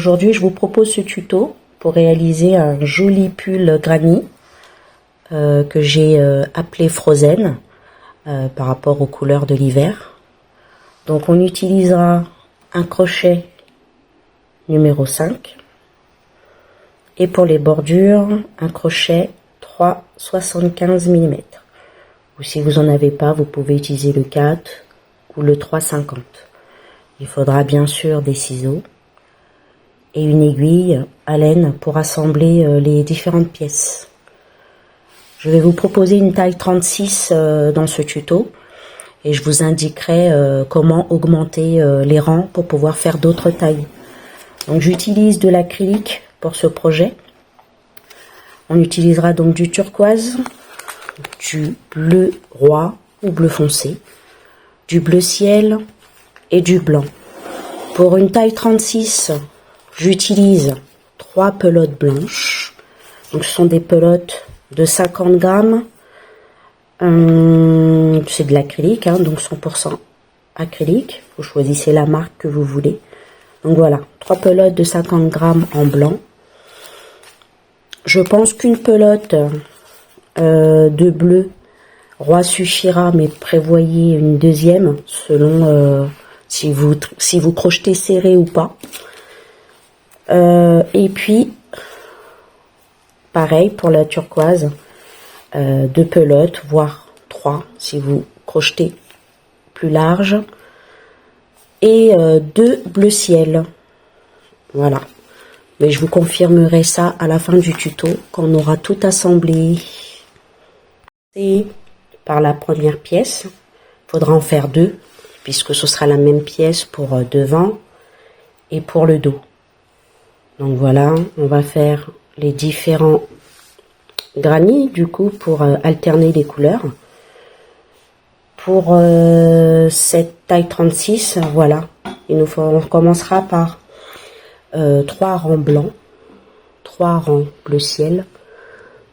Aujourd'hui, je vous propose ce tuto pour réaliser un joli pull granny que j'ai appelé Frozen par rapport aux couleurs de l'hiver. Donc on utilisera un crochet numéro 5 et pour les bordures, un crochet 3,75 mm. Ou si vous n'en avez pas, vous pouvez utiliser le 4 ou le 3,50. Il faudra bien sûr des ciseaux et une aiguille à laine pour assembler les différentes pièces. Je vais vous proposer une taille 36 dans ce tuto et je vous indiquerai comment augmenter les rangs pour pouvoir faire d'autres tailles. Donc j'utilise de l'acrylique pour ce projet. On utilisera donc du turquoise, du bleu roi ou bleu foncé, du bleu ciel et du blanc. Pour une taille 36, j'utilise 3 pelotes blanches. Donc ce sont des pelotes de 50 grammes. C'est de l'acrylique, hein, donc 100% acrylique. Vous choisissez la marque que vous voulez. Donc voilà, 3 pelotes de 50 grammes en blanc. Je pense qu'une pelote de bleu roi suffira, mais prévoyez une deuxième selon si vous crochetez serré ou pas. Et puis pareil pour la turquoise, 2 pelotes, voire 3 si vous crochetez plus large, et 2 bleu ciel. Voilà. Mais je vous confirmerai ça à la fin du tuto quand on aura tout assemblé. Et par la première pièce, il faudra en faire 2 puisque ce sera la même pièce pour devant et pour le dos. Donc voilà, on va faire les différents granny du coup pour alterner les couleurs. Pour cette taille 36, voilà, on commencera par 3 rangs blancs, 3 rangs bleu ciel,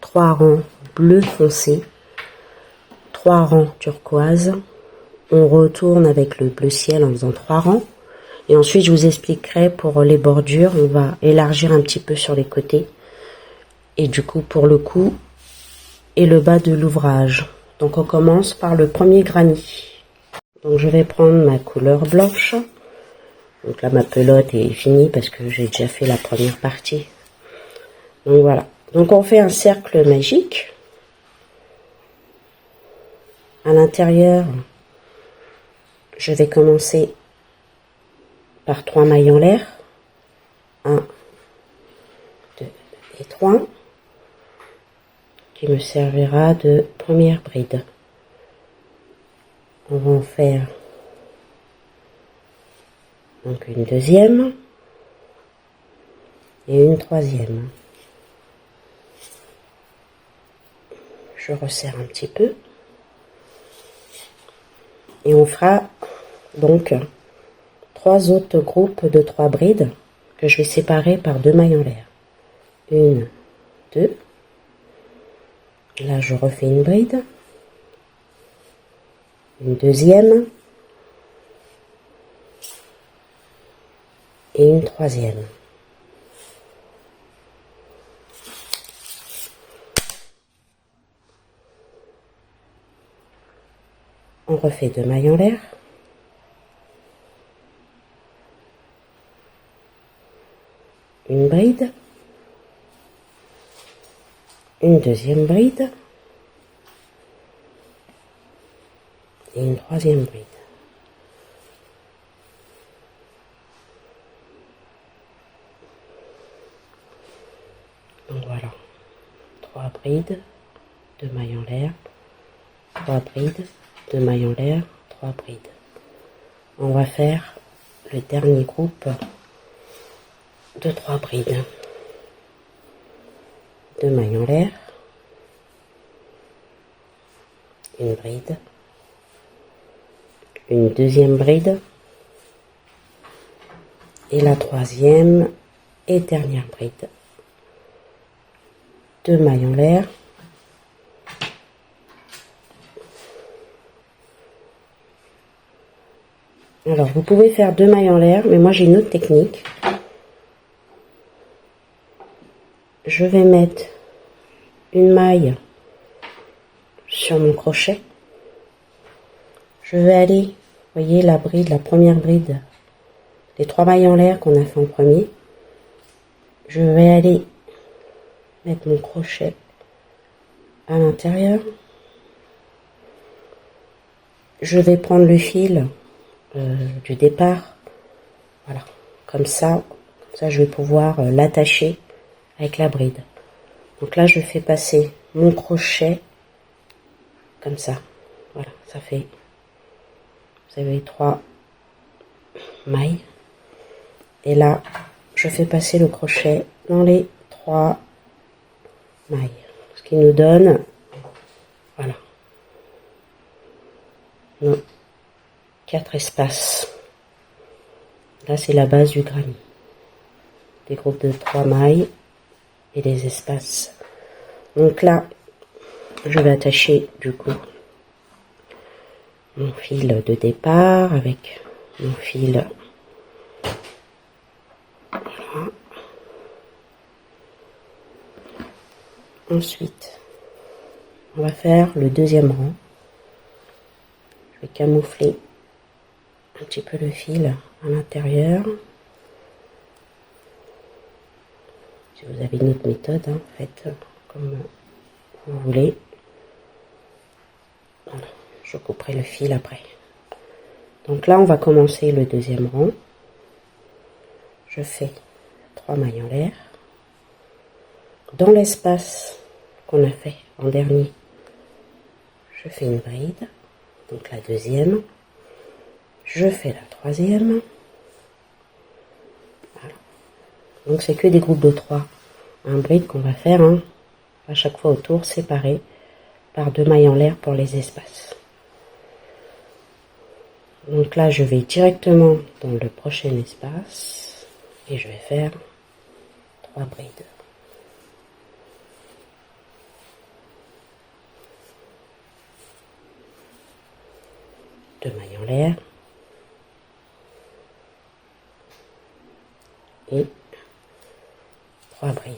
3 rangs bleu foncé, 3 rangs turquoise. On retourne avec le bleu ciel en faisant 3 rangs. Et ensuite, je vous expliquerai pour les bordures, on va élargir un petit peu sur les côtés. Et du coup, pour le cou et le bas de l'ouvrage. Donc, on commence par le premier granny. Donc, je vais prendre ma couleur blanche. Donc là, ma pelote est finie parce que j'ai déjà fait la première partie. Donc, voilà. Donc, on fait un cercle magique. À l'intérieur, je vais commencer par 3 mailles en l'air. 1, 2 et 3. Qui me servira de première bride. On va en faire donc une deuxième et une troisième. Je resserre un petit peu et on fera donc 3 autres groupes de 3 brides que je vais séparer par 2 mailles en l'air. 1, 2. Là, je refais une bride, une deuxième et une troisième. On refait 2 mailles en l'air, une bride, une deuxième bride et une troisième bride. Donc voilà, 3 brides, 2 mailles en l'air, 3 brides, 2 mailles en l'air, 3 brides. On va faire le dernier groupe de 3 brides. 2 mailles en l'air, une bride, une deuxième bride et la troisième et dernière bride. 2 mailles en l'air, alors vous pouvez faire 2 mailles en l'air, mais moi j'ai une autre technique. je vais mettre une maille sur mon crochet. Je vais aller, vous voyez la bride, la première bride, les 3 mailles en l'air qu'on a fait en premier. Je vais aller mettre mon crochet à l'intérieur. Je vais prendre le fil du départ, voilà, comme ça je vais pouvoir l'attacher avec la bride. Donc là je fais passer mon crochet comme ça, voilà, ça fait, vous avez 3 mailles, et là je fais passer le crochet dans les 3 mailles, ce qui nous donne, voilà, nos 4 espaces. Là c'est la base du granny, des groupes de 3 mailles et des espaces. Donc là je vais attacher du coup mon fil de départ avec mon fil, voilà. Ensuite on va faire le deuxième rang. Je vais camoufler un petit peu le fil à l'intérieur. Si vous avez une autre méthode, hein, faites comme vous voulez. Voilà, je couperai le fil après. Donc là on va commencer le deuxième rang. Je fais 3 mailles en l'air. Dans l'espace qu'on a fait en dernier, je fais une bride, donc la deuxième. Je fais la troisième. Voilà. Donc c'est que des groupes de 3. Un bride qu'on va faire hein, à chaque fois autour, séparé par 2 mailles en l'air pour les espaces. Donc là je vais directement dans le prochain espace et je vais faire 3 brides. Deux mailles en l'air et 3 brides.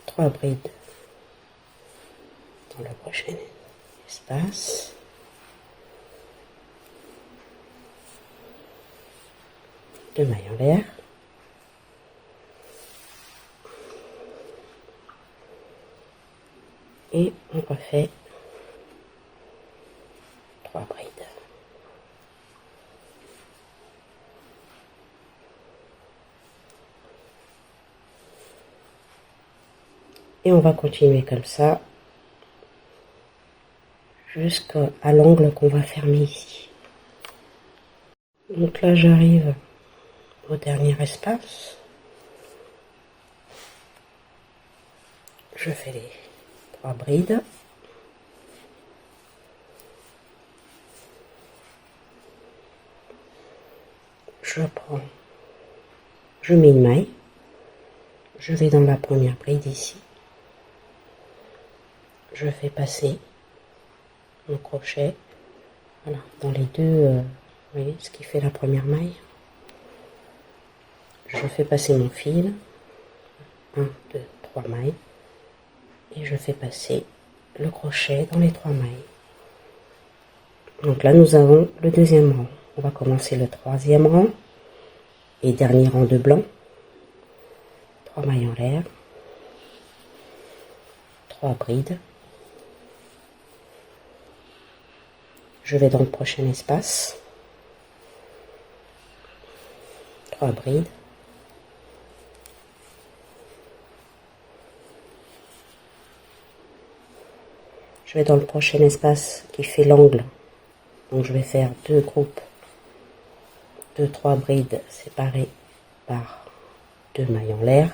Trois brides dans le prochain espace. Deux mailles en l'air. Et on refait 3 brides. Et on va continuer comme ça jusqu'à l'angle qu'on va fermer ici. Donc là j'arrive au dernier espace. Je fais les 3 brides. Je mets une maille. Je vais dans la première bride ici. Je fais passer mon crochet, voilà, dans les deux, vous voyez ce qui fait la première maille. Je fais passer mon fil, 1, 2, 3 mailles, et je fais passer le crochet dans les 3 mailles. Donc là nous avons le deuxième rang. On va commencer le troisième rang et dernier rang de blanc. 3 mailles en l'air, 3 brides. Je vais dans le prochain espace, 3 brides. Je vais dans le prochain espace qui fait l'angle, donc je vais faire 2 groupes de 3 brides séparées par 2 mailles en l'air.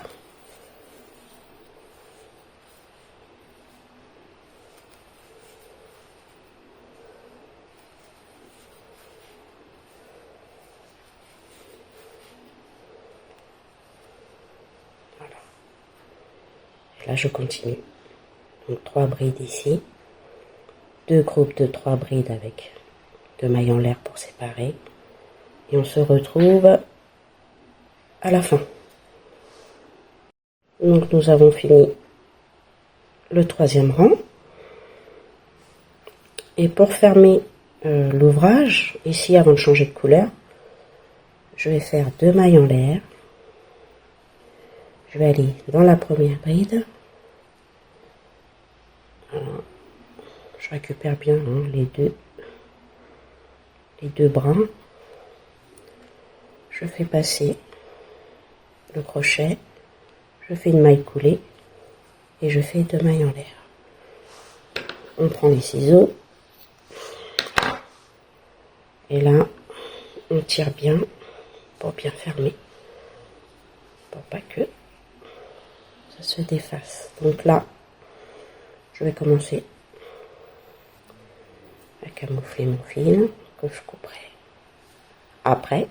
là je continue. Donc 3 brides ici, 2 groupes de 3 brides avec 2 mailles en l'air pour séparer, et on se retrouve à la fin. Donc nous avons fini le 3e rang, et pour fermer l'ouvrage, ici avant de changer de couleur, je vais faire 2 mailles en l'air, je vais aller dans la première bride. Alors, je récupère bien hein, les deux brins, je fais passer le crochet, je fais une maille coulée et je fais 2 mailles en l'air. On prend les ciseaux et là on tire bien pour bien fermer, pour pas que ça se défasse. Donc là je vais commencer à camoufler mon fil que je couperai après.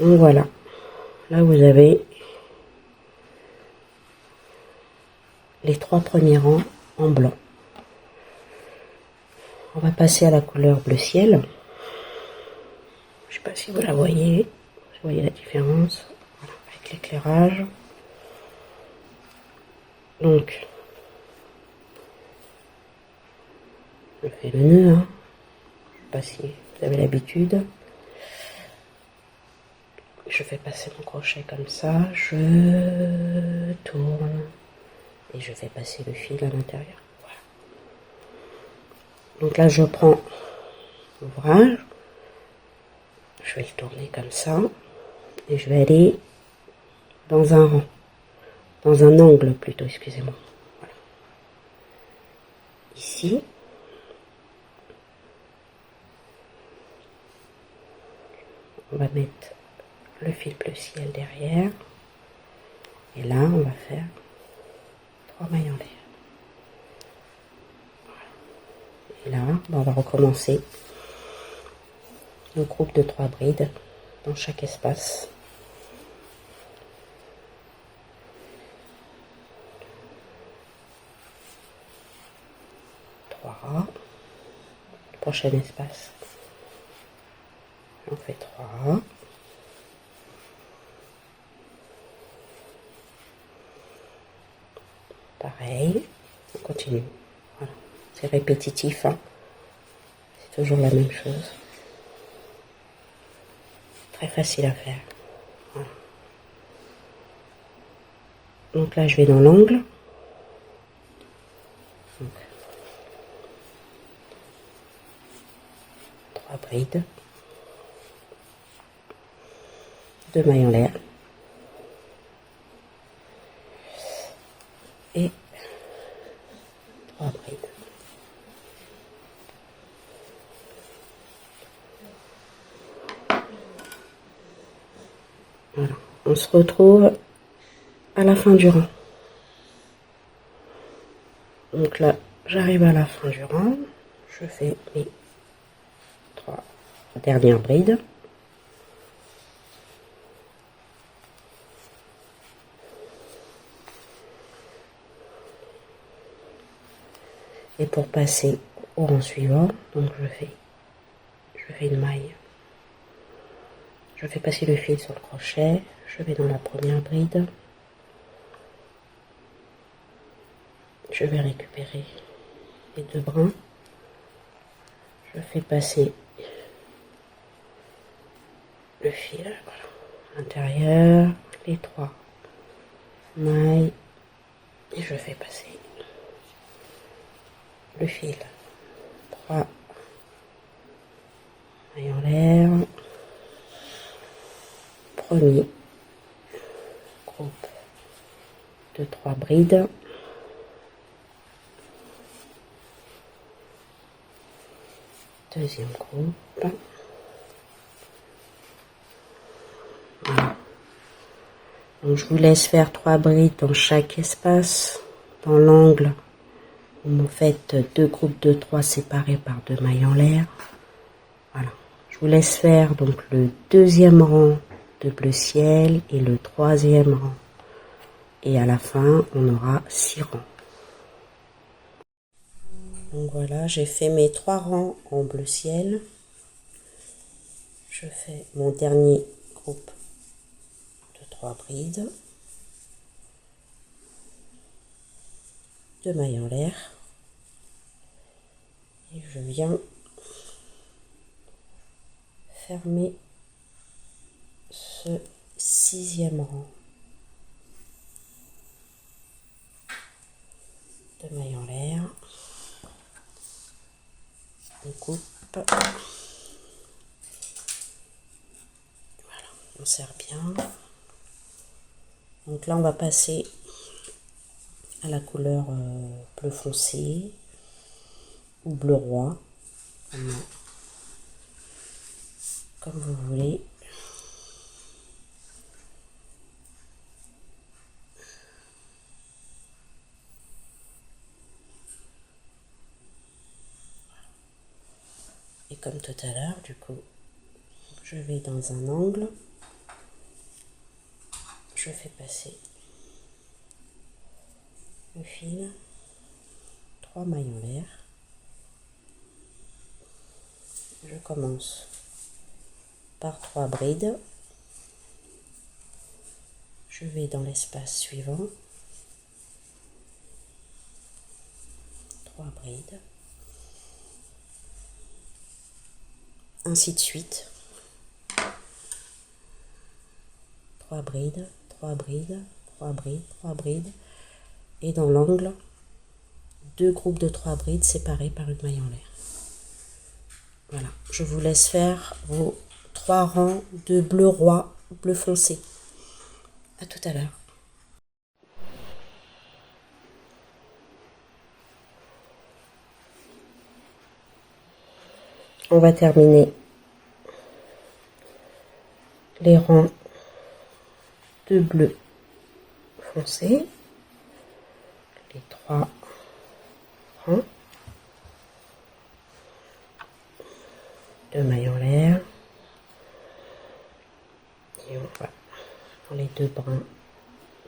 Donc voilà, là vous avez les 3 premiers rangs en blanc. On va passer à la couleur bleu ciel. Je sais pas si vous la voyez, vous voyez la différence voilà, avec l'éclairage. Donc je fais le nœud, hein. Je sais pas si vous avez l'habitude. Je fais passer mon crochet comme ça, je tourne et je fais passer le fil à l'intérieur. Voilà. Donc là je prends l'ouvrage, je vais le tourner comme ça et je vais aller dans un rang, dans un angle plutôt, excusez-moi. Voilà. Ici. On va mettre le fil bleu ciel derrière et là on va faire 3 mailles en l'air. Voilà. Et là on va recommencer le groupe de 3 brides dans chaque espace. Le prochain espace on fait 3. Pareil, on continue. Voilà, c'est répétitif, hein. C'est toujours la même chose. Très facile à faire. Voilà. Donc là, je vais dans l'angle. 3 brides. 2 mailles en l'air. Et 3 brides. Voilà, on se retrouve à la fin du rang. Donc là, j'arrive à la fin du rang, je fais mes 3 dernières brides. Et pour passer au rang suivant, donc je fais une maille. Je fais passer le fil sur le crochet, je vais dans la première bride. Je vais récupérer les 2 brins. Je fais passer le fil voilà, à l'intérieur, les 3 mailles et je fais passer le fil. 3 mailles en l'air. Premier groupe de 3 brides. Deuxième groupe. Voilà. Donc je vous laisse faire 3 brides dans chaque espace. Dans l'angle, vous faites 2 groupes de 3 séparés par 2 mailles en l'air. Voilà. Je vous laisse faire donc le deuxième rang de bleu ciel et le troisième rang. Et à la fin, on aura 6 rangs. Donc voilà, j'ai fait mes 3 rangs en bleu ciel. Je fais mon dernier groupe de 3 brides, de mailles en l'air. Et je viens fermer ce 6e rang de mailles en l'air. On coupe. Voilà, on serre bien. Donc là, on va passer à la couleur bleu foncé ou bleu roi, comme vous voulez. Et comme tout à l'heure, du coup, je vais dans un angle, je fais passer le fil, 3 mailles en l'air. Je commence par 3 brides. Je vais dans l'espace suivant, 3 brides, ainsi de suite. 3 brides, 3 brides, 3 brides, 3 brides. Et dans l'angle, 2 groupes de 3 brides séparés par une maille en l'air. Voilà, je vous laisse faire vos 3 rangs de bleu roi, bleu foncé. À tout à l'heure. On va terminer les rangs de bleu foncé, les 3 rangs de mailles en l'air, et on va dans les 2 brins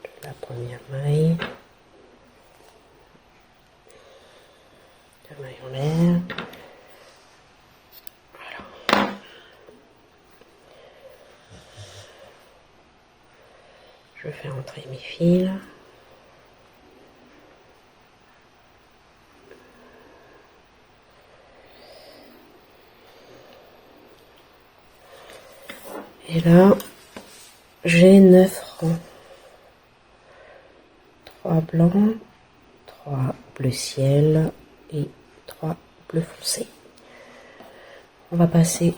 de la première maille, de mailles en l'air. Voilà. Je fais entrer mes fils. Et là, j'ai 9 rangs. 3 blancs, 3 bleu ciel et 3 bleu foncé. On va passer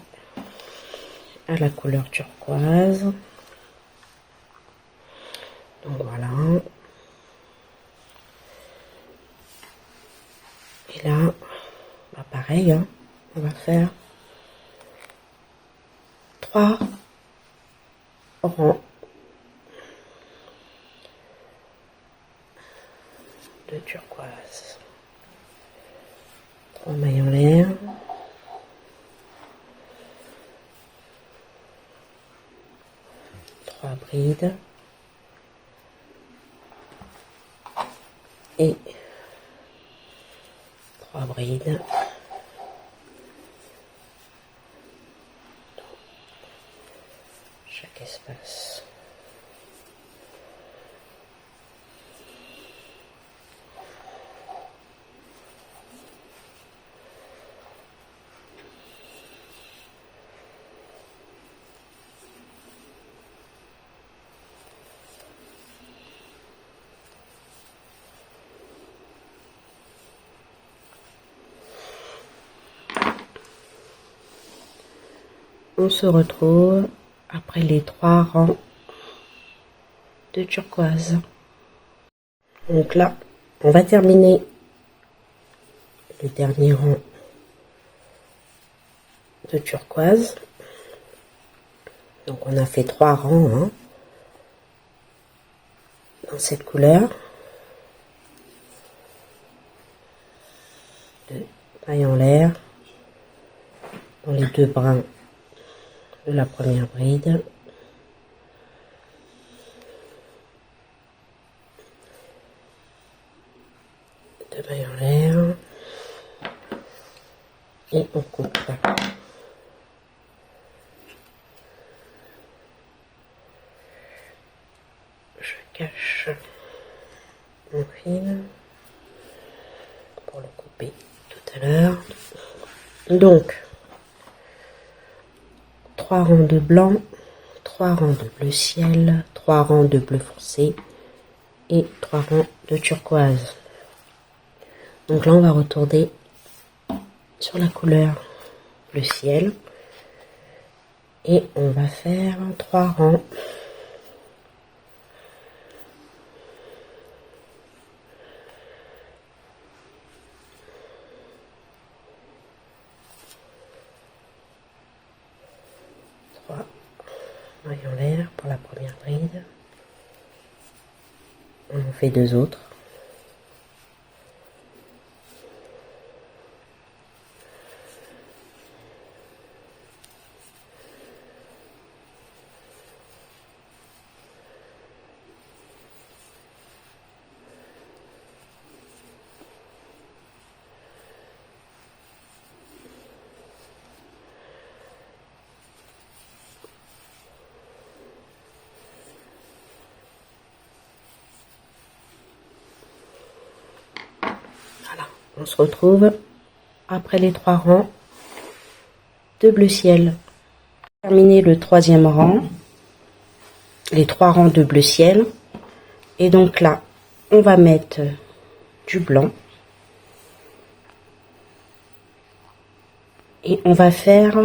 à la couleur turquoise. Donc voilà. Et là, bah pareil, hein, on va faire 3 rangs de turquoise. 3 mailles en l'air. 3 brides. Et 3 brides. Chaque espace. On se retrouve après les 3 rangs de turquoise. Donc là, on va terminer le dernier rang de turquoise. Donc on a fait 3 rangs hein, dans cette couleur. De mailles en l'air dans les 2 brins de la première bride. 2 mailles en l'air. Et on coupe. Je cache mon fil pour le couper tout à l'heure. Donc, 3 rangs de blanc, 3 rangs de bleu ciel, 3 rangs de bleu foncé et 3 rangs de turquoise. Donc là, on va retourner sur la couleur bleu ciel et on va faire 3 rangs . Mailles en l'air pour la première bride. On en fait 2 autres. Voilà, on se retrouve après les 3 rangs de bleu ciel. Terminer le 3e rang, les 3 rangs de bleu ciel. Et donc là, on va mettre du blanc. Et on va faire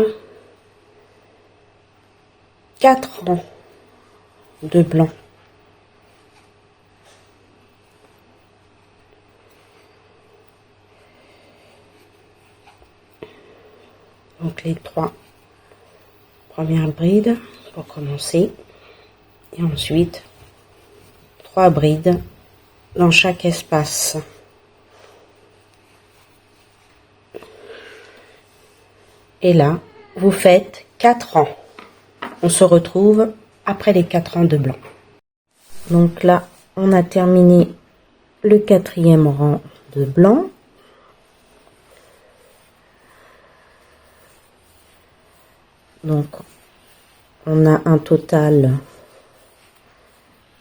4 rangs de blanc. Donc les 3 premières brides pour commencer. Et ensuite 3 brides dans chaque espace. Et là, vous faites 4 rangs. On se retrouve après les 4 rangs de blanc. Donc là, on a terminé le 4e rang de blanc. Donc, on a un total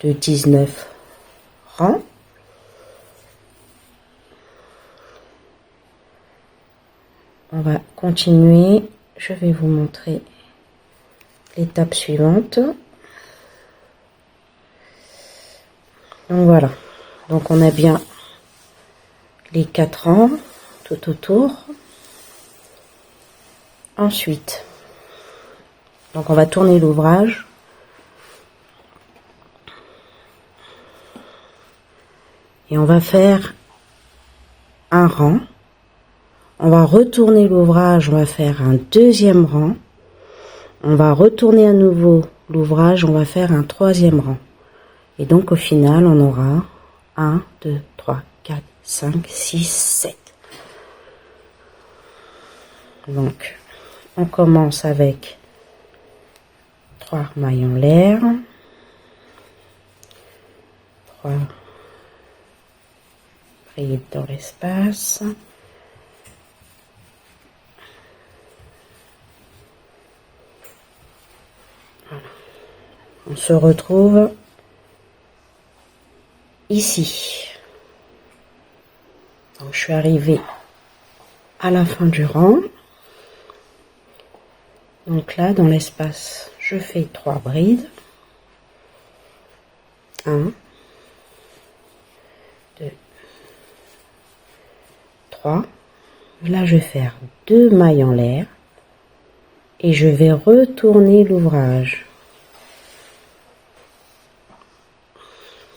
de 19 rangs. On va continuer. Je vais vous montrer l'étape suivante. Donc voilà. Donc on a bien les 4 rangs tout autour. Ensuite, donc on va tourner l'ouvrage. Et on va faire un rang. On va retourner l'ouvrage, on va faire un 2e rang. On va retourner à nouveau l'ouvrage, on va faire un 3e rang. Et donc au final, on aura 1, 2, 3, 4, 5, 6, 7. Donc, on commence avec 3 mailles en l'air. 3 brides dans l'espace. On se retrouve ici. Donc, je suis arrivée à la fin du rang. Donc là, dans l'espace, je fais 3 brides. 1, 2, 3. Là, je vais faire 2 mailles en l'air. Et je vais retourner l'ouvrage.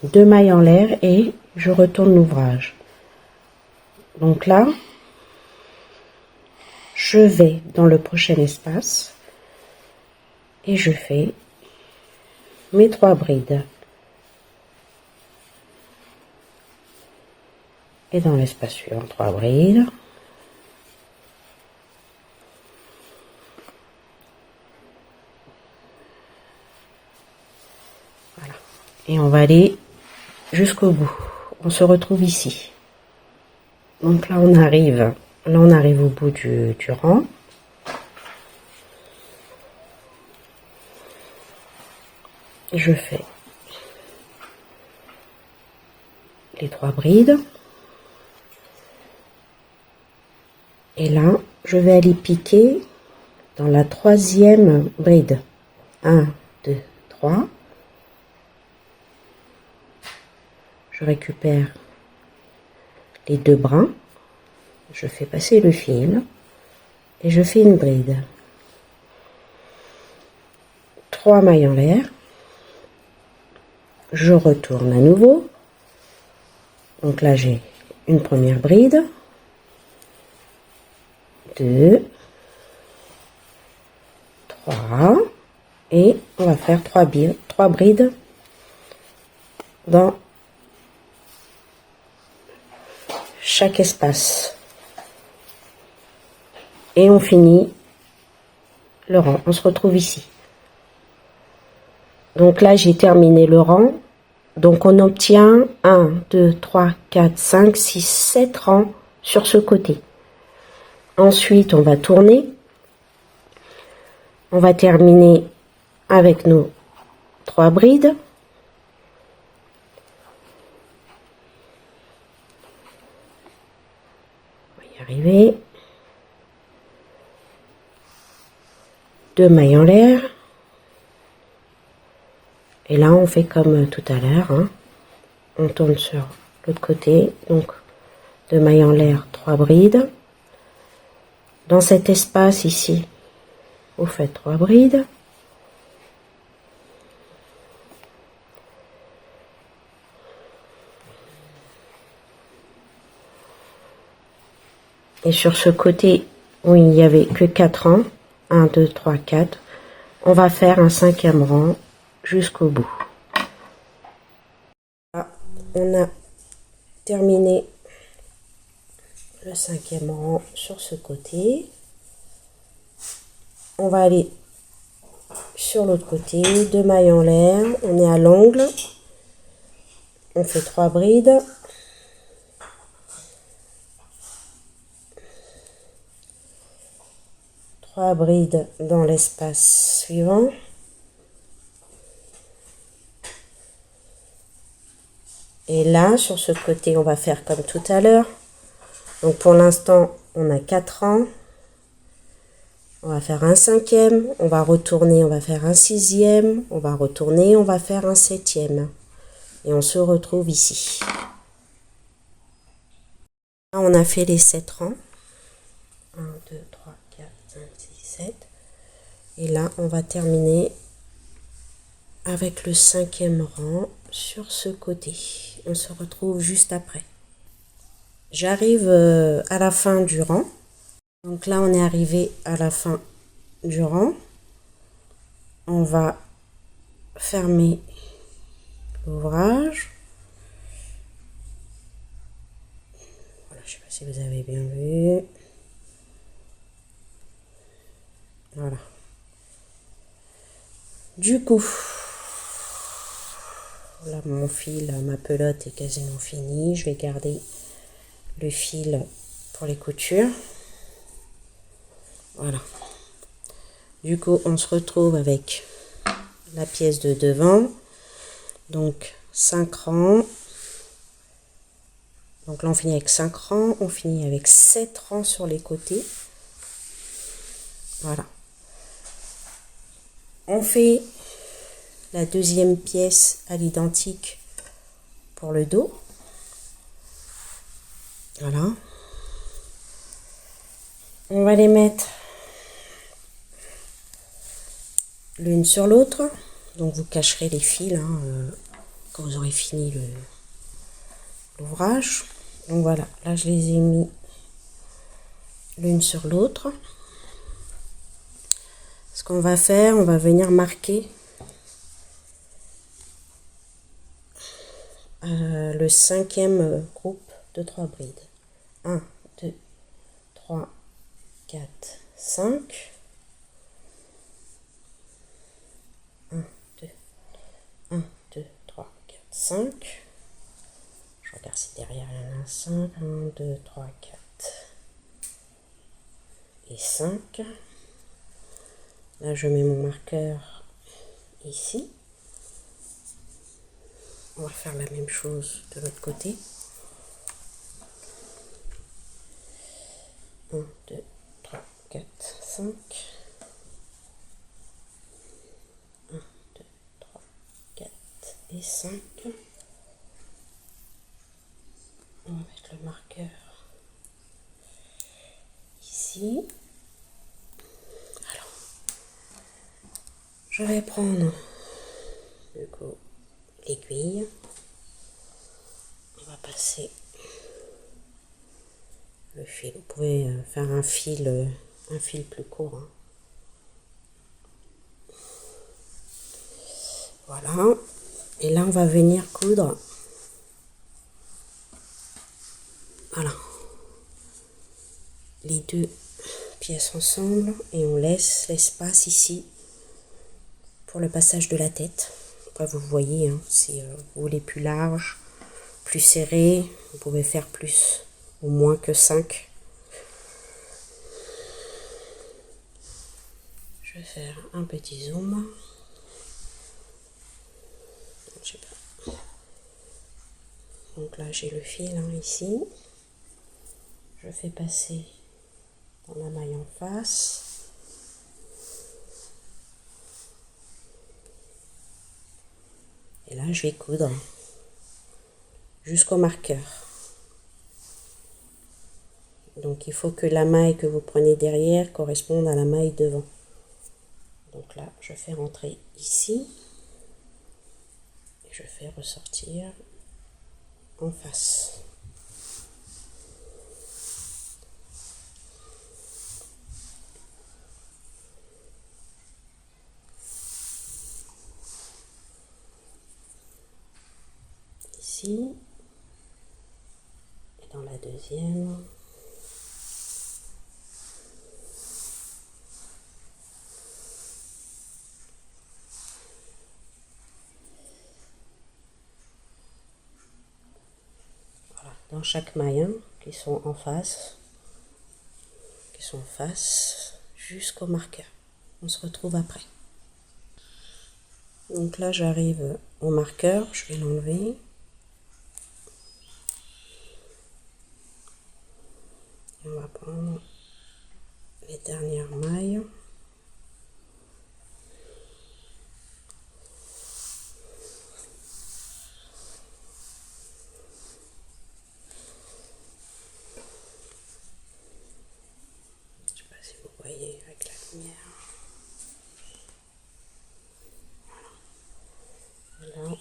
2 mailles en l'air et je retourne l'ouvrage. Donc là, je vais dans le prochain espace et je fais mes 3 brides. Et dans l'espace suivant, 3 brides. Voilà. Et on va aller jusqu'au bout. On se retrouve ici. Donc là on arrive au bout du rang. Je fais les 3 brides. Et là, je vais aller piquer dans la 3e bride. 1, 2, 3. Je récupère les 2 brins. Je fais passer le fil. Et je fais une bride. 3 mailles en l'air. Je retourne à nouveau. Donc là, j'ai une première bride. 2, 3, et on va faire 3 brides dans chaque espace. Et on finit le rang. On se retrouve ici. Donc là, j'ai terminé le rang. Donc on obtient 1, 2, 3, 4, 5, 6, 7 rangs sur ce côté. Ensuite, on va tourner. On va terminer avec nos 3 brides. On va y arriver. 2 mailles en l'air. Et là, on fait comme tout à l'heure. Hein. On tourne sur l'autre côté. Donc, 2 mailles en l'air, 3 brides. Dans cet espace ici, vous faites 3 brides. Et sur ce côté où il n'y avait que 4 rangs, 1, 2, 3, 4, on va faire un 5e rang jusqu'au bout. Là, on a terminé le 5e rang sur ce côté. On va aller sur l'autre côté, 2 mailles en l'air, on est à l'angle, on fait 3 brides. Brides dans l'espace suivant. Et là, sur ce côté, on va faire comme tout à l'heure. Donc pour l'instant, on a 4 rangs. On va faire un 5e, on va retourner, on va faire un 6e, on va retourner, on va faire un 7e. Et on se retrouve ici. Là, on a fait les 7 rangs. 1, 2, 3, 4, 5, 6, 7. Et là, on va terminer avec le 5e rang sur ce côté. On se retrouve juste après. J'arrive à la fin du rang. Donc là, on est arrivé à la fin du rang. On va fermer l'ouvrage. Voilà, je ne sais pas si vous avez bien vu. Voilà. Du coup, là, mon fil, ma pelote est quasiment finie. Je vais garder le fil pour les coutures. Voilà. Du coup, on se retrouve avec la pièce de devant. Donc, 5 rangs. Donc là, on finit avec 5 rangs. On finit avec 7 rangs sur les côtés. Voilà. On fait la deuxième pièce à l'identique pour le dos. Voilà. On va les mettre l'une sur l'autre. Donc vous cacherez les fils quand vous aurez fini l'ouvrage. Donc voilà, là je les ai mis l'une sur l'autre. Ce qu'on va faire, on va venir marquer le 5e groupe de 3 brides. 1, 2, 3, 4, 5. 1, 2, 3, 4, 5. Je regarde si derrière il y en a 5. 1, 2, 3, 4 et 5. Là, je mets mon marqueur ici. On va faire la même chose de l'autre côté. 1, 2, 3, 4, 5. 1, 2, 3, 4 et 5. On va mettre le marqueur ici. Alors, je vais prendre du coup l'aiguille. On va passer le fil. Vous pouvez faire un fil plus court. Hein. Voilà. Et là, on va venir coudre. Voilà. Les deux pièces ensemble et on laisse l'espace ici pour le passage de la tête. Après, vous voyez, hein, si vous voulez plus large, plus serré, vous pouvez faire plus ou moins que 5. Je vais faire un petit zoom. Je sais pas. Donc là, j'ai le fil hein, ici. Je fais passer dans la maille en face. Et là, je vais coudre jusqu'au marqueur. Donc, il faut que la maille que vous prenez derrière corresponde à la maille devant. Donc là, je fais rentrer ici. Et je fais ressortir en face. Ici. Et dans la deuxième. Dans chaque maille hein, qui sont en face jusqu'au marqueur. On se retrouve après. Donc là j'arrive au marqueur, je vais l'enlever. On va prendre les dernières mailles. Vous voyez avec la lumière. Voilà. Là,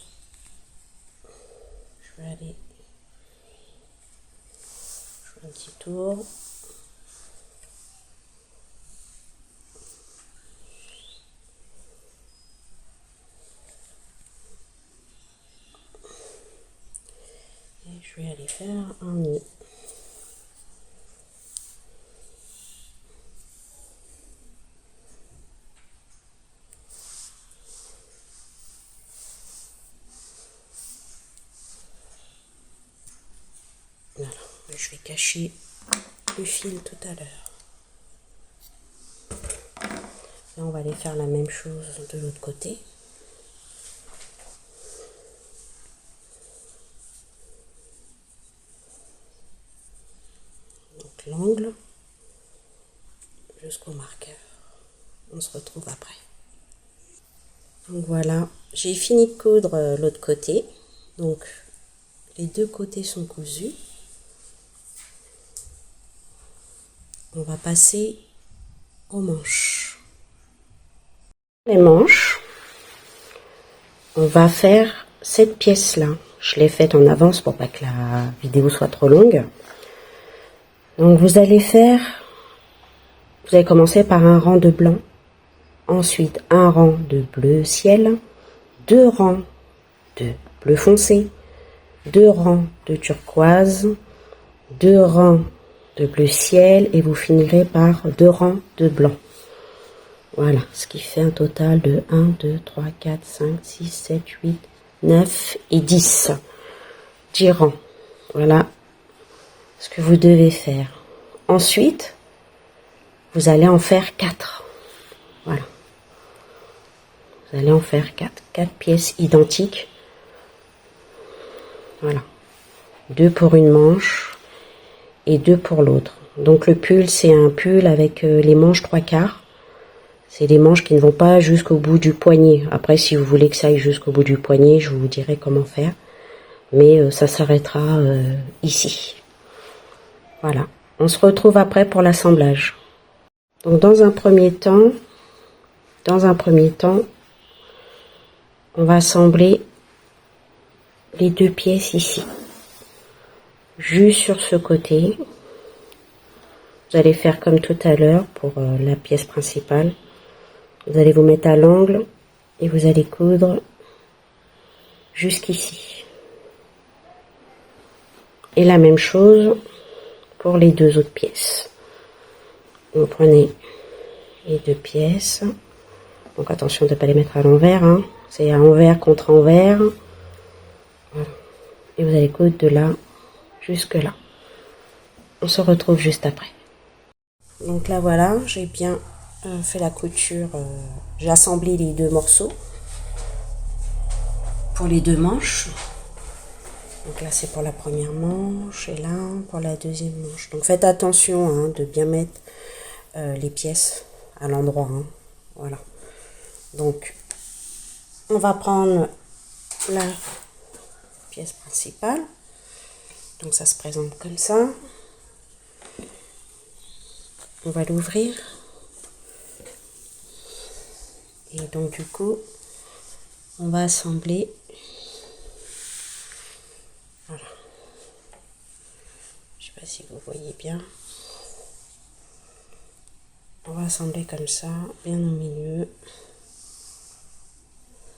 je vais aller. Je fais un petit tour. Et je vais aller faire un nid. Voilà, je vais cacher le fil tout à l'heure. Là, on va aller faire la même chose de l'autre côté. Donc l'angle jusqu'au marqueur. On se retrouve après. Donc voilà, j'ai fini de coudre l'autre côté. Donc les deux côtés sont cousus. On va passer aux manches. Les manches, on va faire cette pièce-là. Je l'ai faite en avance pour pas que la vidéo soit trop longue. Donc vous allez commencer par un rang de blanc. Ensuite, un rang de bleu ciel. 2 rangs de bleu foncé. 2 rangs de turquoise. 2 rangs de bleu ciel et vous finirez par 2 rangs de blanc. Voilà, ce qui fait un total de 1, 2, 3, 4, 5, 6, 7, 8, 9 et 10. 10 rangs. Voilà ce que vous devez faire. Ensuite, vous allez en faire 4. Voilà. Vous allez en faire 4 pièces identiques. Voilà. 2 pour une manche et 2 pour l'autre. Donc le pull, c'est un pull avec les manches 3/4. C'est des manches qui ne vont pas jusqu'au bout du poignet. Après, si vous voulez que ça aille jusqu'au bout du poignet, je vous dirai comment faire. Mais ça s'arrêtera ici. Voilà. On se retrouve après pour l'assemblage. Donc dans un premier temps, on va assembler les 2 pièces ici. Juste sur ce côté. Vous allez faire comme tout à l'heure pour la pièce principale. Vous allez vous mettre à l'angle et vous allez coudre jusqu'ici. Et la même chose pour les 2 autres pièces. Vous prenez les 2 pièces. Donc attention de ne pas les mettre à l'envers. Hein. C'est à envers contre envers. Voilà. Et vous allez coudre de là jusque là. On se retrouve juste après. Donc là voilà, j'ai bien fait la couture. J'ai assemblé les 2 morceaux pour les 2 manches. Donc là c'est pour la première manche et là pour la deuxième manche. Donc faites attention hein, de bien mettre les pièces à l'endroit. Hein. Voilà. Donc on va prendre la pièce principale. Donc ça se présente comme ça. On va l'ouvrir. Et donc du coup, on va assembler. Voilà. Je sais pas si vous voyez bien. On va assembler comme ça, bien au milieu.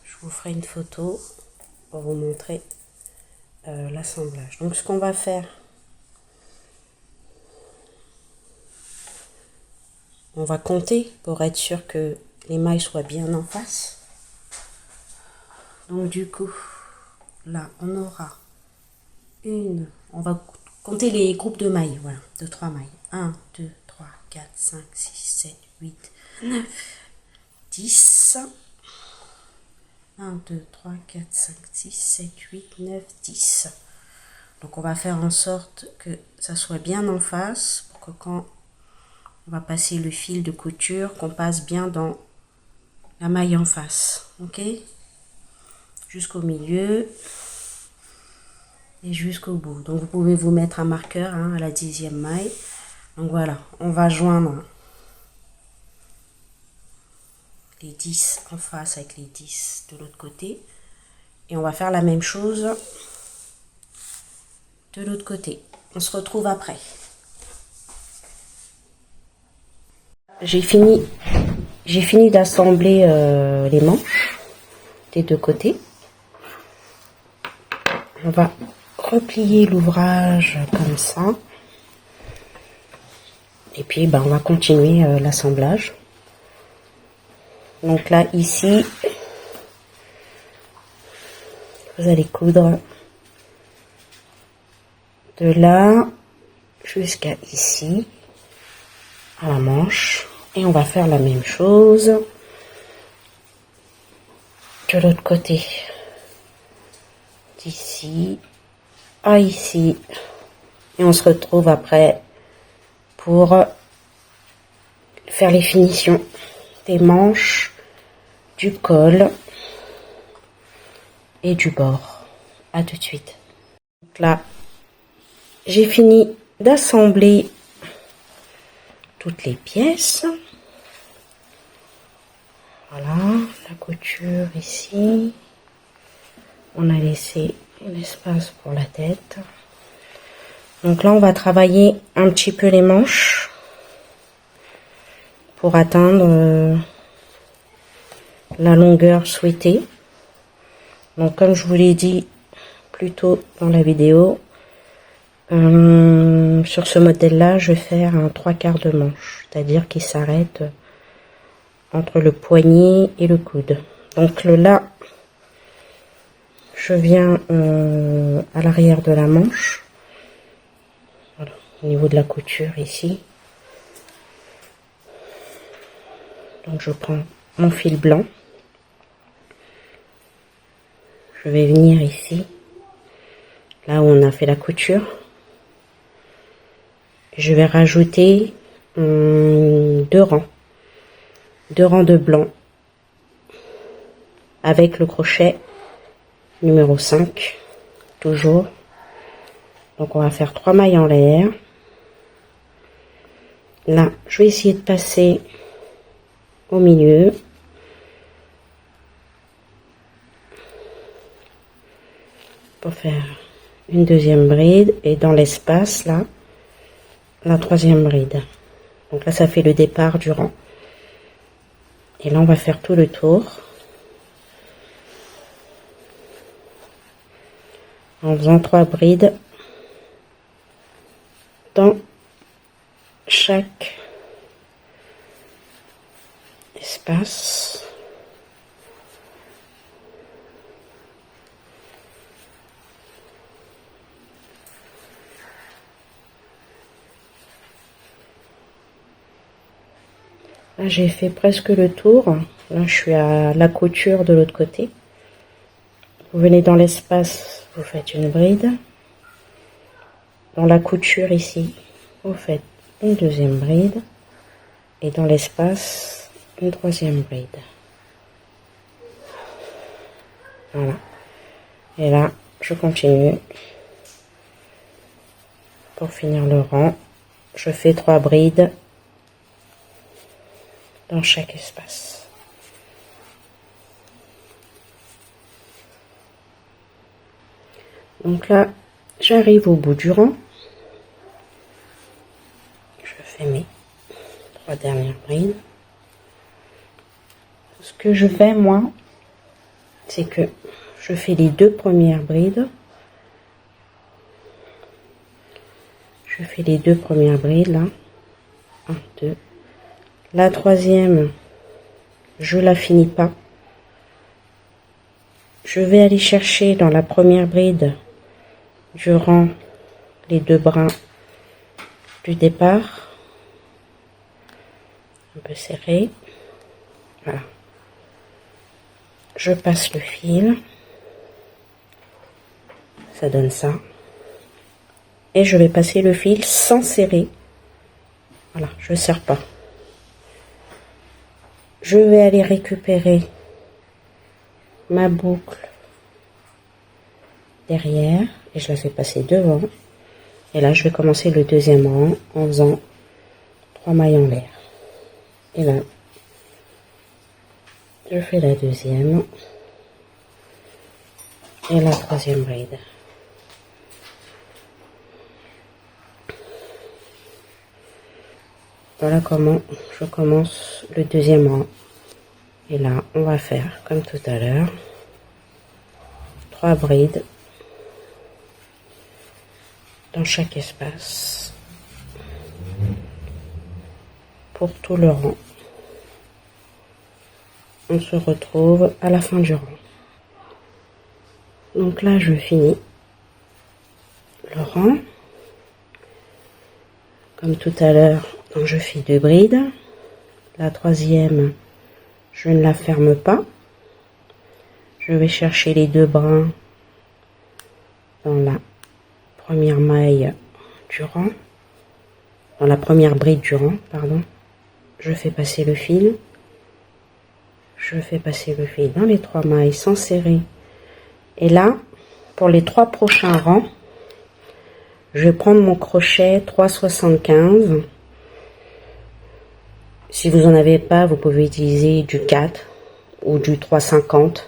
Je vous ferai une photo pour vous montrer l'assemblage. Donc ce qu'on va faire, on va compter pour être sûr que les mailles soient bien en face. Donc du coup, là on aura on va compter les groupes de mailles, voilà, de 3 mailles. 1, 2, 3, 4, 5, 6, 7, 8, 9, 10. 1, 2, 3, 4, 5, 6, 7, 8, 9, 10. Donc on va faire en sorte que ça soit bien en face pour que quand on va passer le fil de couture, qu'on passe bien dans la maille en face. Ok? Jusqu'au milieu et jusqu'au bout. Donc vous pouvez vous mettre un marqueur hein, à la 10e maille. Donc voilà, on va joindre les 10 en face avec les 10 de l'autre côté. Et on va faire la même chose de l'autre côté. On se retrouve après. J'ai fini d'assembler les manches des 2 côtés. On va replier l'ouvrage comme ça. Et puis on va continuer l'assemblage. Donc là ici, vous allez coudre de là jusqu'à ici à la manche. Et on va faire la même chose de l'autre côté. D'ici à ici. Et on se retrouve après pour faire les finitions des manches, du col et du bord. À tout de suite. Donc là, j'ai fini d'assembler toutes les pièces. Voilà, la couture ici. On a laissé un espace pour la tête. Donc là, on va travailler un petit peu les manches pour atteindre la longueur souhaitée. Donc comme je vous l'ai dit plus tôt dans la vidéo, sur ce modèle-là, je vais faire un 3/4 de manche, c'est-à-dire qu'il s'arrête entre le poignet et le coude. Donc là, je viens à l'arrière de la manche. au niveau de la couture ici. Donc je prends mon fil blanc. Je vais venir ici, là où on a fait la couture. Je vais rajouter 2 rangs de blanc avec le crochet numéro 5, toujours. Donc on va faire 3 mailles en l'air. Là, je vais essayer de passer au milieu. Pour faire une deuxième bride et dans l'espace là, la 3e bride. Donc là, ça fait le départ du rang. Et là, on va faire tout le tour. En faisant 3 brides dans chaque espace. Là, j'ai fait presque le tour. Là, je suis à la couture de l'autre côté. Vous venez dans l'espace, vous faites une bride. Dans la couture ici, vous faites une deuxième bride. Et dans l'espace, une 3e bride. Voilà. Et là, je continue. Pour finir le rang, je fais 3 brides dans chaque espace. Donc là, j'arrive au bout du rang. Je fais mes 3 dernières brides. Ce que je fais, moi, c'est que je fais les 2 premières brides. Je fais les 2 premières brides, là. 1, 2. La 3e, je la finis pas. Je vais aller chercher dans la première bride du rang les 2 brins du départ. Un peu serré. Voilà. Je passe le fil. Ça donne ça. Et je vais passer le fil sans serrer. Voilà, je ne serre pas. Je vais aller récupérer ma boucle derrière et je la fais passer devant. Et là, je vais commencer le 2e rang en faisant 3 mailles en l'air. Et là, je fais la 2e et la 3e bride. Voilà comment je commence le 2e rang. Et là, on va faire comme tout à l'heure, 3 brides dans chaque espace pour tout le rang. On se retrouve à la fin du rang. Donc là, je finis le rang. Comme tout à l'heure, je fais 2 brides. La 3e, je ne la ferme pas. Je vais chercher les 2 brins dans la première maille du rang. Dans la première bride du rang, pardon. Je fais passer le fil. Je fais passer le fil dans les 3 mailles sans serrer. Et là, pour les 3 prochains rangs, je vais prendre mon crochet 3,75. Si vous n'en avez pas, vous pouvez utiliser du 4 ou du 3,50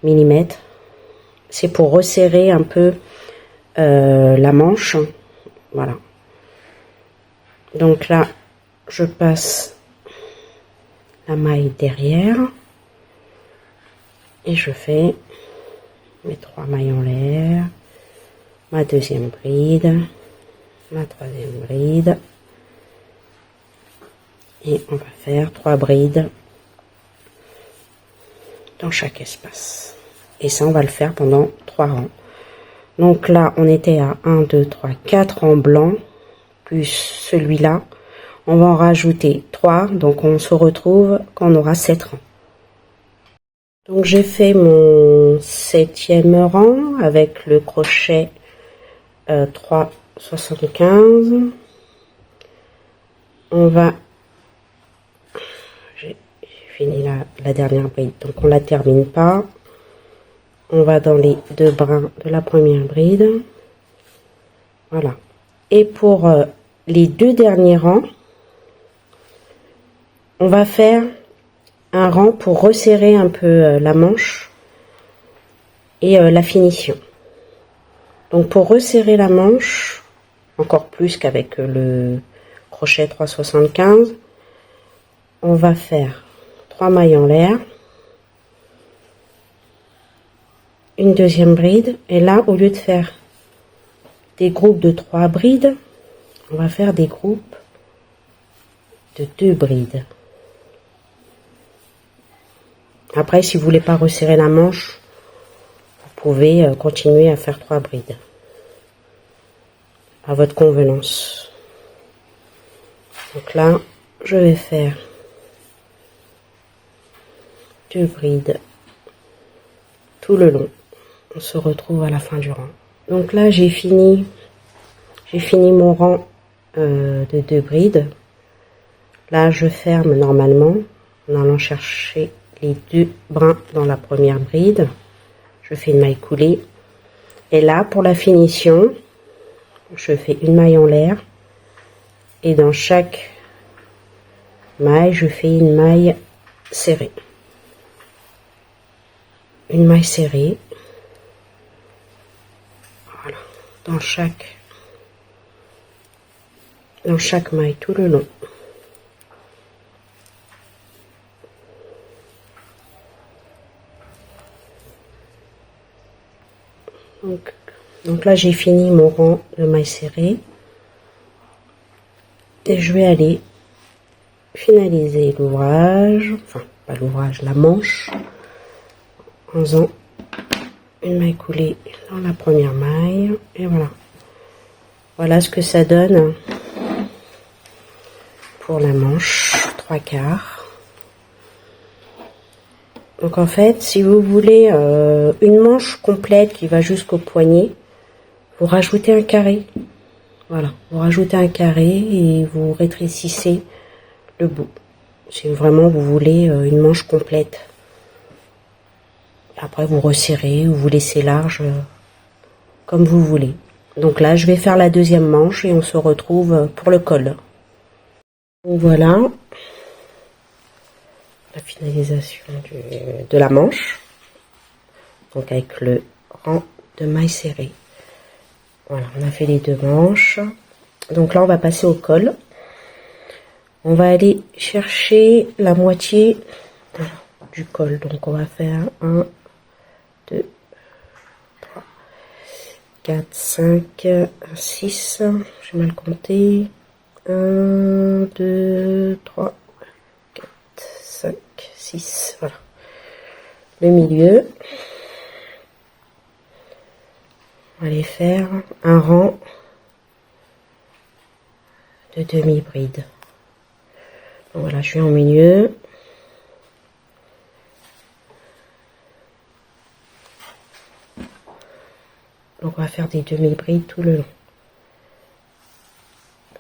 mm. C'est pour resserrer un peu la manche. Voilà. Donc là, je passe la maille derrière et je fais mes 3 mailles en l'air, ma 2e bride, ma 3e bride et on va faire 3 brides dans chaque espace. Et ça, on va le faire pendant 3 rangs. Donc là, on était à 1, 2, 3, 4 rangs blancs. plus celui-là, on va en rajouter 3, donc on se retrouve quand on aura 7 rangs. Donc j'ai fait mon 7e rang avec le crochet 3,75. On va, j'ai fini la dernière bride, donc on la termine pas. On va dans les 2 brins de la première bride. Voilà. Et pour les 2 derniers rangs, on va faire un rang pour resserrer un peu la manche et la finition. Donc pour resserrer la manche, encore plus qu'avec le crochet 3,75, on va faire 3 mailles en l'air, une deuxième bride, et là au lieu de faire des groupes de 3 brides, on va faire des groupes de 2 brides. Après, si vous voulez pas resserrer la manche, vous pouvez continuer à faire 3 brides à votre convenance. Donc là, je vais faire 2 brides tout le long. On se retrouve à la fin du rang. Donc là, j'ai fini mon rang de 2 brides. Là, je ferme normalement en allant chercher les 2 brins dans la première bride. Je fais une maille coulée. Et là, pour la finition, je fais une maille en l'air. Et dans chaque maille, je fais une maille serrée. Une maille serrée. Voilà. Dans chaque maille tout le long. Donc là, j'ai fini mon rang de mailles serrées. Et je vais aller finaliser l'ouvrage, enfin pas l'ouvrage, la manche, en faisant une maille coulée dans la première maille. Et voilà. Voilà ce que ça donne pour la manche 3/4. Donc en fait, si vous voulez une manche complète qui va jusqu'au poignet, vous rajoutez un carré. Voilà, vous rajoutez un carré et vous rétrécissez le bout. Si vraiment vous voulez une manche complète. Après vous resserrez ou vous laissez large comme vous voulez. Donc là, je vais faire la deuxième manche et on se retrouve pour le col. Donc voilà la finalisation de la manche. Donc avec le rang de mailles serrées. Voilà, on a fait les 2 manches. Donc là, on va passer au col. On va aller chercher la moitié du col. Donc on va faire 1, 2, 3, 4, 5, 6. J'ai mal compté. 1, 2, 3, 4, 5, 6. Voilà. Le milieu. On va aller faire un rang de demi-bride. Donc voilà, je suis en milieu. Donc on va faire des demi-brides tout le long.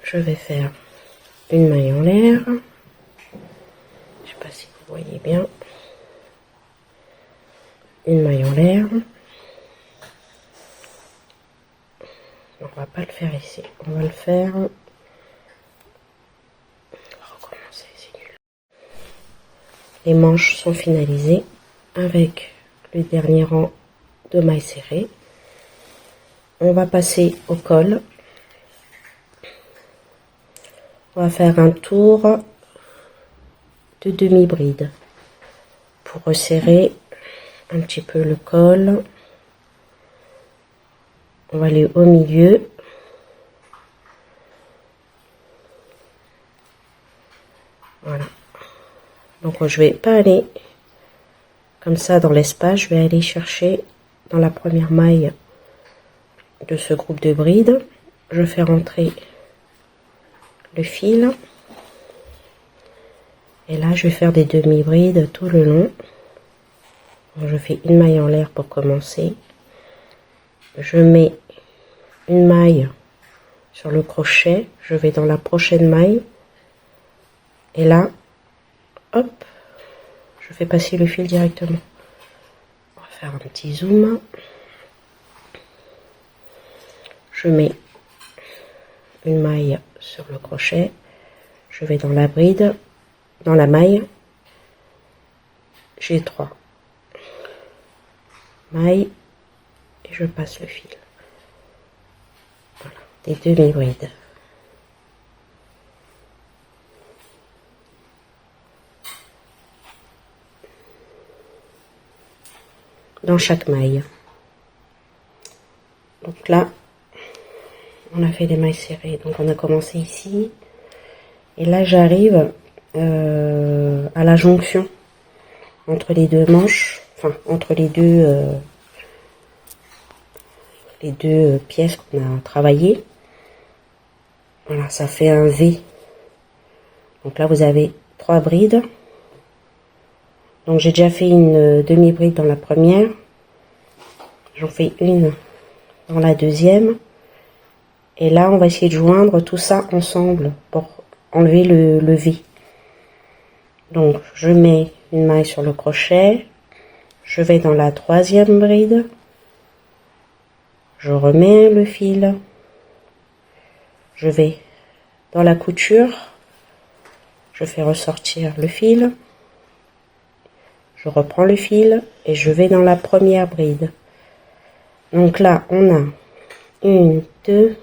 Je vais faire une maille en l'air. Je sais pas si vous voyez bien. Une maille en l'air. On va pas le faire ici. On va le faire. On va recommencer, c'est nul. Les manches sont finalisées avec le dernier rang de mailles serrées. On va passer au col. On va faire un tour de demi-bride pour resserrer un petit peu le col. On va aller au milieu. Voilà. Donc je vais pas aller comme ça dans l'espace, je vais aller chercher dans la première maille de ce groupe de brides. Je fais rentrer le fil. Et là, je vais faire des demi-brides tout le long. Donc, je fais une maille en l'air pour commencer. Je mets une maille sur le crochet. Je vais dans la prochaine maille. Et là, hop, je fais passer le fil directement. On va faire un petit zoom. Je mets une maille sur le crochet. Je vais dans la bride, dans la maille. J'ai 3 mailles et je passe le fil. Voilà, des demi-brides. Dans chaque maille. Donc là, on a fait des mailles serrées. Donc on a commencé ici. Et là, j'arrive à la jonction entre les deux manches, enfin entre les deux pièces qu'on a travaillées. Voilà, ça fait un V. Donc là, vous avez 3 brides. Donc j'ai déjà fait une demi-bride dans la première. J'en fais une dans la deuxième. Et là, on va essayer de joindre tout ça ensemble pour enlever le V. Donc, je mets une maille sur le crochet. Je vais dans la 3e bride. Je remets le fil. Je vais dans la couture. Je fais ressortir le fil. Je reprends le fil et je vais dans la première bride. Donc là, on a 1, 2,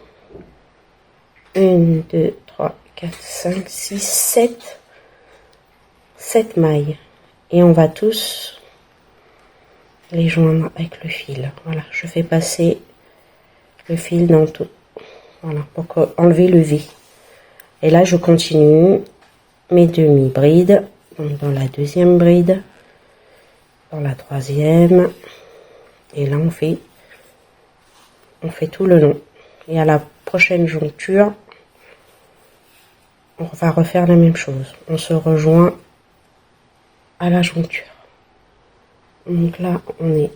3, 4, 5, 6, 7 mailles. Et on va tous les joindre avec le fil. Voilà, je fais passer le fil dans tout. Voilà, pour enlever le V. Et là, je continue mes demi-brides. Donc dans la 2e bride, dans la 3e. Et là, on fait tout le long. Et à la prochaine joncture, on va refaire la même chose. On se rejoint à la joncture. Donc là, on est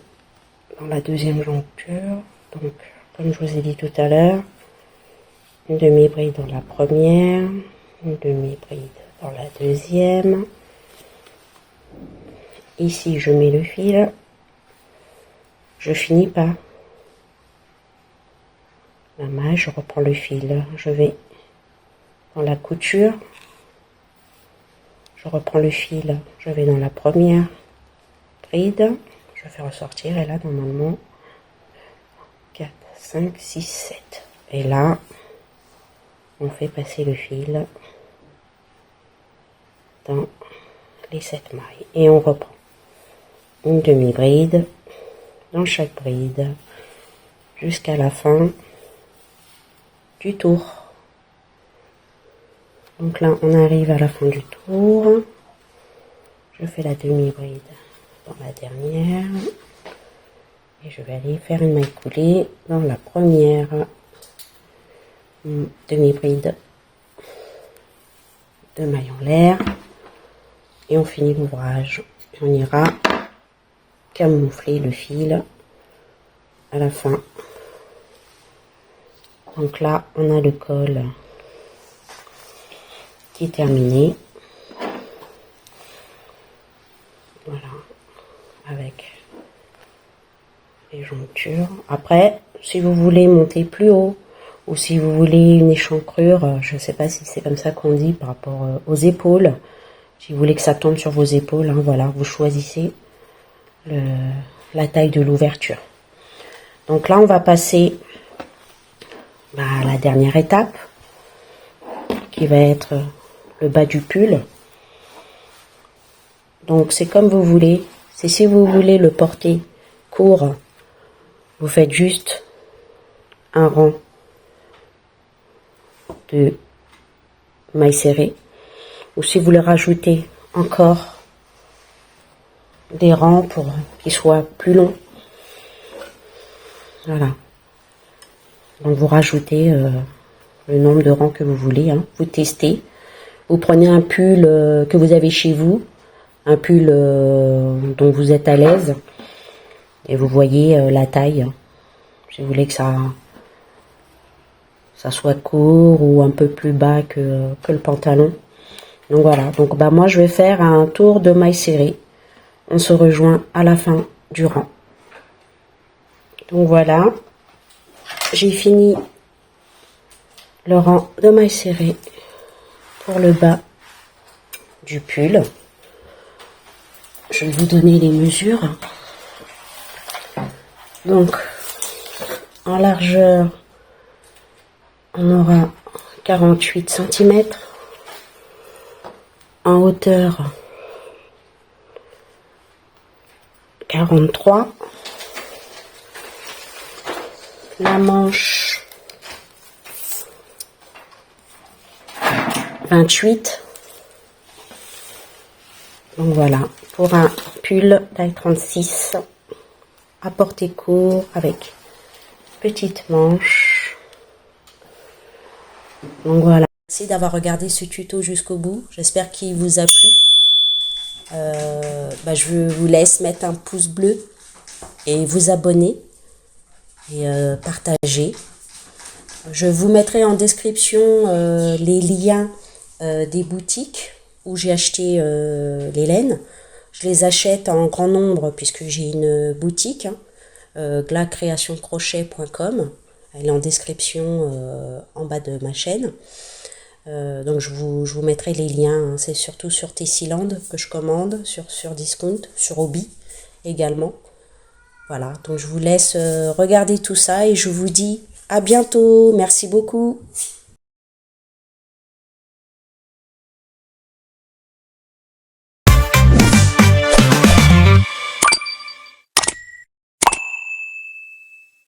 dans la 2e joncture. Donc, comme je vous ai dit tout à l'heure, une demi-bride dans la première, une demi-bride dans la 2e. Ici, je mets le fil. Je finis pas la maille, je reprends le fil. Je vais dans la couture. Je reprends le fil. Je vais dans la première bride. Je fais ressortir et là, normalement, 4, 5, 6, 7. Et là, on fait passer le fil dans les 7 mailles. Et on reprend une demi-bride dans chaque bride jusqu'à la fin du tour. Donc là, on arrive à la fin du tour. Je fais la demi-bride dans la dernière. Et je vais aller faire une maille coulée dans la première demi-bride de maille en l'air. Et on finit l'ouvrage. On ira camoufler le fil à la fin. Donc là, on a le col qui est terminé. Voilà, avec les jonctures. Après, si vous voulez monter plus haut, ou si vous voulez une échancrure, je ne sais pas si c'est comme ça qu'on dit par rapport aux épaules. Si vous voulez que ça tombe sur vos épaules, hein, voilà, vous choisissez la taille de l'ouverture. Donc là, on va passer à la dernière étape, qui va être le bas du pull. Donc c'est comme vous voulez. C'est si vous voulez le porter court, vous faites juste un rang de mailles serrées. Ou si vous voulez rajouter encore des rangs pour qu'ils soient plus longs. Voilà. Donc vous rajoutez le nombre de rangs que vous voulez, hein. Vous testez. Vous prenez un pull que vous avez chez vous, un pull dont vous êtes à l'aise, et vous voyez la taille. Si vous voulez que ça soit court ou un peu plus bas que le pantalon. Donc voilà, donc bah moi je vais faire un tour de mailles serrées. On se rejoint à la fin du rang. Donc voilà, j'ai fini le rang de mailles serrées pour le bas du pull. Je vais vous donner les mesures. Donc en largeur, on aura 48 cm. En hauteur, 43. La manche, 28. Donc voilà, pour un pull taille 36 à portée court avec petite manche. Donc voilà. Merci d'avoir regardé ce tuto jusqu'au bout. J'espère qu'il vous a plu. Je vous laisse mettre un pouce bleu et vous abonner et partager. Je vous mettrai en description les liens des boutiques où j'ai acheté les laines. Je les achète en grand nombre puisque j'ai une boutique, glacreationcrochet.com. Elle est en description en bas de ma chaîne. Donc je vous mettrai les liens, hein. C'est surtout sur Tessiland que je commande, sur Discount, sur Hobby également. Voilà, donc je vous laisse regarder tout ça et je vous dis à bientôt. Merci beaucoup.